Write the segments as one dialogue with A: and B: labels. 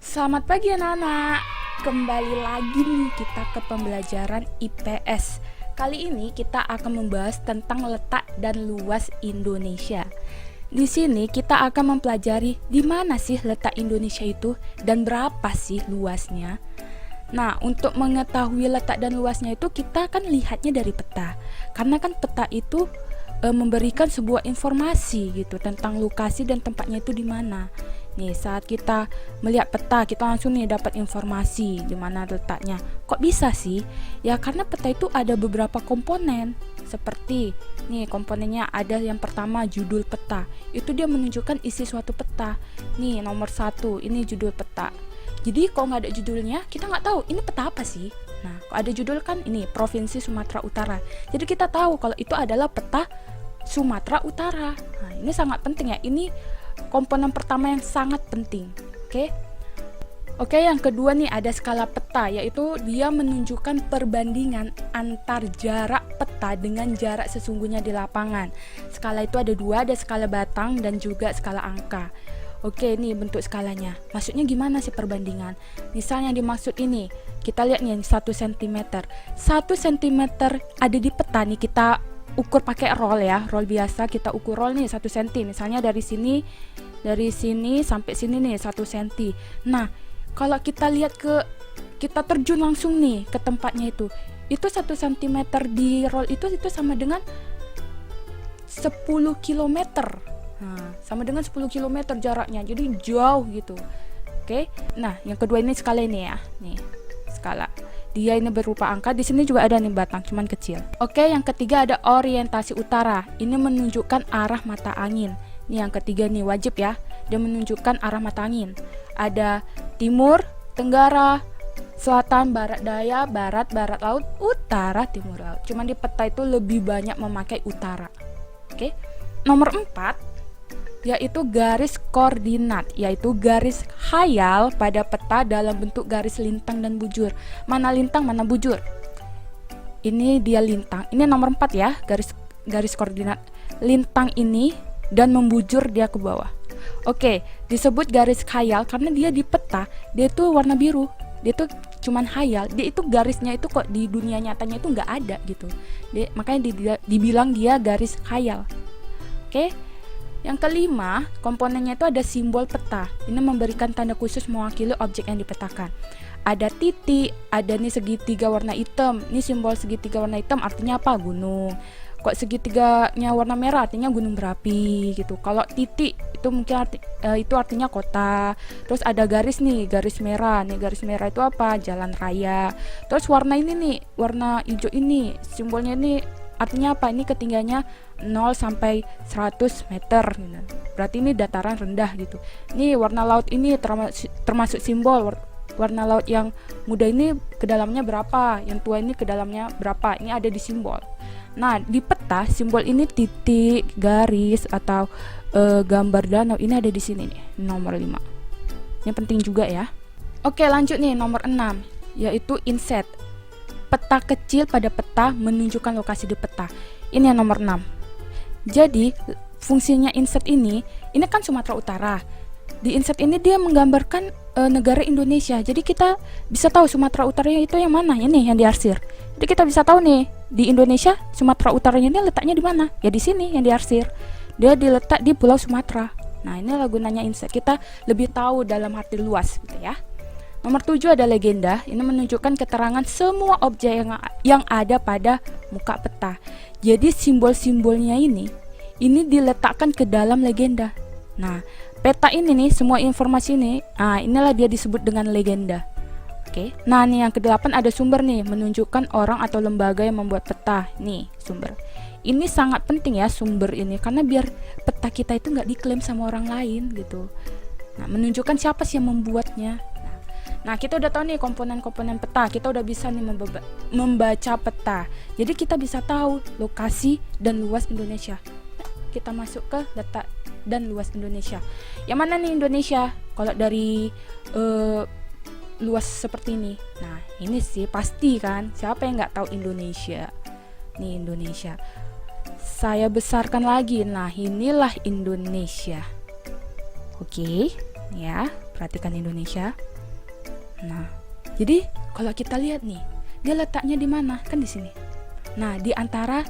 A: Selamat pagi anak-anak. Kembali lagi nih kita ke pembelajaran IPS. Kali ini kita akan membahas tentang letak dan luas Indonesia. Di sini kita akan mempelajari di mana sih letak Indonesia itu dan berapa sih luasnya. Nah, untuk mengetahui letak dan luasnya itu kita akan lihatnya dari peta. Karena kan peta itu memberikan sebuah informasi gitu tentang lokasi dan tempatnya itu di mana. Nih, saat kita melihat peta, kita langsung nih dapat informasi di mana letaknya. Kok bisa sih? Ya karena peta itu ada beberapa komponen. Seperti nih komponennya ada yang pertama judul peta. Itu dia menunjukkan isi suatu peta. Nih nomor 1, ini judul peta. Jadi kalau nggak ada judulnya, kita nggak tahu ini peta apa sih. Nah, kalau ada judul kan ini Provinsi Sumatera Utara. Jadi kita tahu kalau itu adalah peta Sumatera Utara. Nah, ini sangat penting ya. Ini komponen pertama yang sangat penting. Oke, yang kedua nih ada skala peta, yaitu dia menunjukkan perbandingan antar jarak peta dengan jarak sesungguhnya di lapangan. Skala itu ada dua, ada skala batang dan juga skala angka. Oke, ini bentuk skalanya. Maksudnya gimana sih perbandingan? Misalnya yang dimaksud ini, kita lihat nih 1 cm. 1 cm ada di peta nih, kita ukur pakai roll ya, roll biasa. Kita ukur roll nih 1 cm. Misalnya dari sini sampai sini nih 1 cm. Nah, kalau kita lihat kita terjun langsung nih ke tempatnya itu 1 cm di roll itu sama dengan 10 km. Nah, sama dengan 10 km jaraknya, jadi jauh gitu. Oke, nah yang kedua ini skala ini ya, nih skala. Dia ini berupa angka, di sini juga ada nih batang, cuman kecil. Oke, yang ketiga ada orientasi utara. Ini menunjukkan arah mata angin. Ini yang ketiga nih wajib ya, dia menunjukkan arah mata angin. Ada timur, tenggara, selatan, barat daya, barat laut, utara, timur laut. Cuman di peta itu lebih banyak memakai utara. Oke, nomor 4 yaitu garis koordinat, yaitu garis khayal pada peta dalam bentuk garis lintang dan bujur. Mana lintang, mana bujur? Ini dia lintang. Ini nomor 4 ya, garis koordinat. Lintang ini dan membujur dia ke bawah. Oke, disebut garis khayal karena dia di peta, dia itu warna biru. Dia itu cuman khayal. Dia itu garisnya itu kok di dunia nyatanya itu nggak ada gitu. Makanya dibilang dia garis khayal. Oke. Yang kelima, komponennya itu ada simbol peta. Ini memberikan tanda khusus mewakili objek yang dipetakan. Ada titik, ada nih segitiga warna hitam. Ini simbol segitiga warna hitam artinya apa? Gunung. Kok segitiganya warna merah artinya gunung berapi gitu. Kalau titik itu mungkin itu artinya kota. Terus ada garis nih, garis merah. Nih garis merah itu apa? Jalan raya. Terus warna ini nih, warna hijau ini, simbolnya ini artinya apa? Ini ketinggiannya 0 sampai 100 meter gitu. Berarti ini dataran rendah gitu. Ini warna laut ini termasuk simbol warna laut yang muda ini kedalamnya berapa, yang tua ini kedalamnya berapa. Ini ada di simbol. Nah, di peta simbol ini titik, garis atau gambar danau ini ada di sini nih, nomor 5. Ini penting juga ya. Oke, lanjut nih nomor 6 yaitu inset. Peta kecil pada peta menunjukkan lokasi di peta. Ini yang nomor 6. Jadi fungsinya inset ini kan Sumatera Utara. Di inset ini dia menggambarkan negara Indonesia. Jadi kita bisa tahu Sumatera Utaranya itu yang mana, ini yang diarsir. Jadi kita bisa tahu nih di Indonesia Sumatera Utaranya ini letaknya di mana? Ya di sini yang diarsir. Dia diletak di Pulau Sumatera. Nah, inilah gunanya inset. Kita lebih tahu dalam arti luas gitu ya. Nomor 7 ada legenda. Ini menunjukkan keterangan semua objek yang ada pada muka peta. Jadi simbol-simbolnya ini diletakkan ke dalam legenda. Nah, peta ini nih, semua informasi ini, inilah dia disebut dengan legenda. Oke. Nah, nih yang ke-8 ada sumber nih, menunjukkan orang atau lembaga yang membuat peta. Nih, sumber. Ini sangat penting ya sumber ini, karena biar peta kita itu nggak diklaim sama orang lain gitu. Nah, menunjukkan siapa sih yang membuatnya. Nah, kita udah tahu nih komponen-komponen peta. Kita udah bisa nih membaca peta. Jadi kita bisa tahu lokasi dan luas Indonesia. Kita masuk ke letak dan luas Indonesia. Yang mana nih Indonesia? Kalau dari luas seperti ini. Nah, ini sih pasti kan. Siapa yang nggak tahu Indonesia? Nih Indonesia. Saya besarkan lagi. Nah, inilah Indonesia. Oke, ya, perhatikan Indonesia. Nah, jadi kalau kita lihat nih, dia letaknya di mana? Kan di sini. Nah, di antara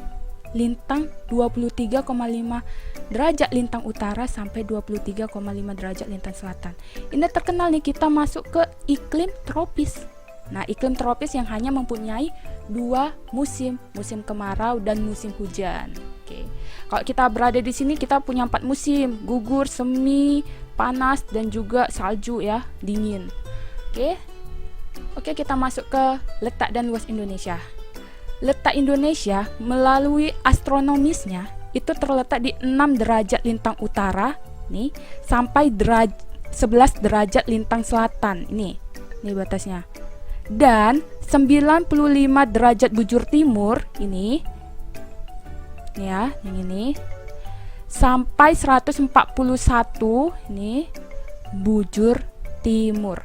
A: lintang 23,5 derajat lintang utara sampai 23,5 derajat lintang selatan. Ini terkenal nih, kita masuk ke iklim tropis. Nah, iklim tropis yang hanya mempunyai 2 musim, musim kemarau dan musim hujan. Oke. Kalau kita berada di sini, kita punya 4 musim: gugur, semi, panas, dan juga salju ya, dingin. Oke, kita masuk ke letak dan luas Indonesia. Letak Indonesia melalui astronomisnya itu terletak di 6 derajat lintang utara nih sampai 11 derajat lintang selatan. Ini batasnya. Dan 95 derajat bujur timur ini ya, yang ini sampai 141 ini bujur timur.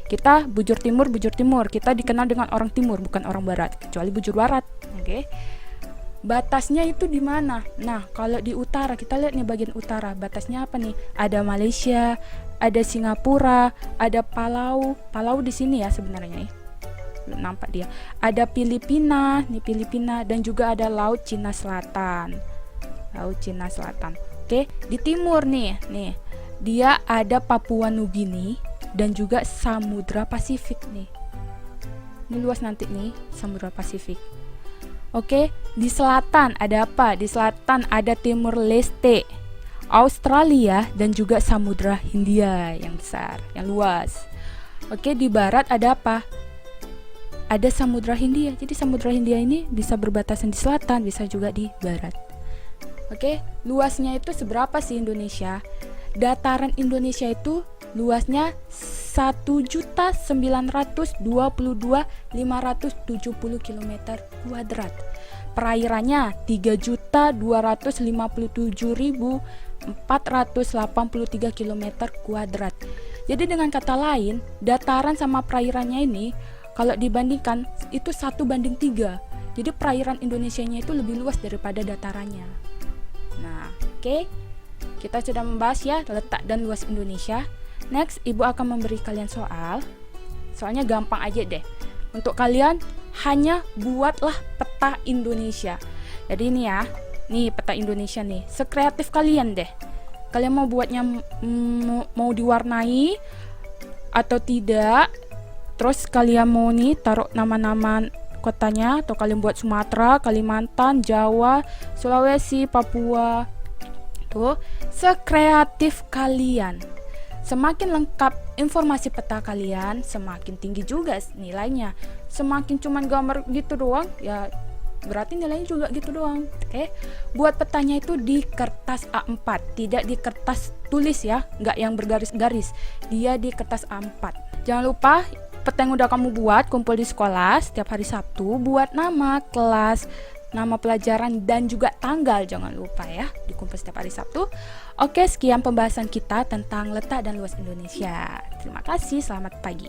A: Kita bujur timur, kita dikenal dengan orang timur, bukan orang barat, kecuali bujur barat. Oke. Batasnya itu di mana? Nah, kalau di utara, kita lihat nih bagian utara, batasnya apa nih? Ada Malaysia, ada Singapura, ada Palau. Palau di sini ya sebenarnya nih. Belum nampak dia. Ada Filipina, dan juga ada Laut Cina Selatan. Oke, di timur nih. Dia ada Papua Nugini dan juga Samudra Pasifik nih. Ini luas nanti nih, Samudra Pasifik. Oke, di selatan ada apa? Di selatan ada Timur Leste, Australia, dan juga Samudra Hindia yang besar, yang luas. Oke, di barat ada apa? Ada Samudra Hindia. Jadi Samudra Hindia ini bisa berbatasan di selatan, bisa juga di barat. Oke, luasnya itu seberapa sih Indonesia? Dataran Indonesia itu luasnya 1.922.570 km kuadrat. Perairannya 3.257.483 km kuadrat. Jadi dengan kata lain, dataran sama perairannya ini kalau dibandingkan itu 1:3. Jadi perairan Indonesianya itu lebih luas daripada datarannya. Nah, oke. Kita sudah membahas ya letak dan luas Indonesia. Next, Ibu akan memberi kalian soal. Soalnya gampang aja deh. Untuk kalian hanya buatlah peta Indonesia. Jadi ini ya, nih peta Indonesia nih. Sekreatif kalian deh. Kalian mau buatnya mau diwarnai atau tidak? Terus kalian mau nih taruh nama-nama kotanya, atau kalian buat Sumatera, Kalimantan, Jawa, Sulawesi, Papua. Tuh, sekreatif kalian. Semakin lengkap informasi peta kalian, semakin tinggi juga nilainya. Semakin cuman gambar gitu doang, ya berarti nilainya juga gitu doang. Oke. Buat petanya itu di kertas A4, tidak di kertas tulis ya, nggak yang bergaris-garis. Dia di kertas A4. Jangan lupa peta yang udah kamu buat kumpul di sekolah setiap hari Sabtu, buat nama kelas, nama pelajaran, dan juga tanggal. Jangan lupa ya, dikumpul setiap hari Sabtu. Oke, sekian pembahasan kita tentang letak dan luas Indonesia. Terima kasih, selamat pagi.